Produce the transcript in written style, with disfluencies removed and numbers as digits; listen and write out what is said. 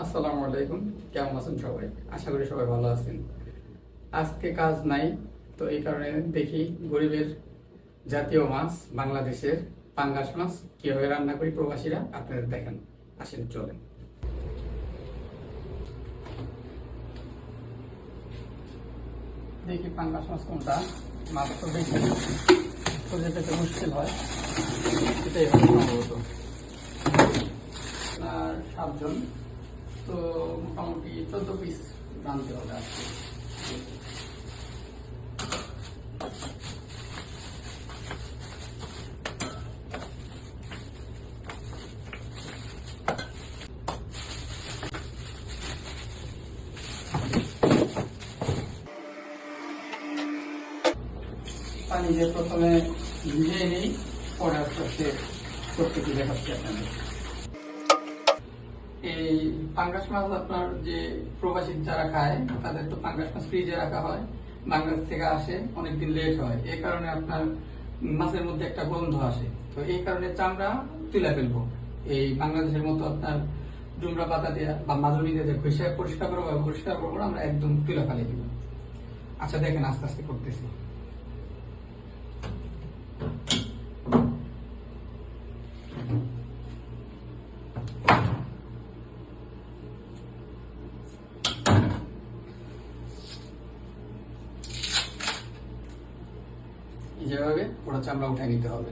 আসসালামু আলাইকুম। কেমন আছেন সবাই? আশা করি সবাই ভালো আছেন। আজকে কাজ নাই, তো এই কারণে দেখি গরিবের জাতীয় মাছ বাংলাদেশের পাঙ্গাস মাছ কিভাবে রান্না করি প্রবাসীরা, আপনাদের দেখেন। আসেন, চলেন। দেখি পাঙ্গাস মাছ কোনটা। মাছ তো বেশি, খুঁজে পেতে মুশকিল হয়, এটাই হবে সম্ভবত। আর 7 জন, তো মোটামুটি 14 পিস রাঁধতে হবে আজকে। পানি দিয়ে প্রথমে ভিজিয়ে নিই, পরে আস্তে আস্তে করতে কি দেখাচ্ছি আপনাদের। এই পাঙ্গাস মাছ আপনার যে প্রবাসী যারা খায় তাদের তো পাঙ্গাস মাছ ফ্রিজে রাখা হয়, বাংলাদেশ থেকে আসে, অনেকদিন লেট হয়, এই কারণে আপনার মাছের মধ্যে একটা গন্ধ আসে। তো এই কারণে চামড়া তুলে ফেলবো। এই বাংলাদেশের মতো আপনার ডুমরা পাতা দিয়ে বা মাজুরি দিয়ে ঘষে পরিষ্কার করবো, পরিষ্কার করবো না, আমরা একদম তুলে ফেলে দিব। আচ্ছা দেখেন, আস্তে আস্তে করতেছি। যেভাবে পুরো চামড়া উঠে নিতে হবে।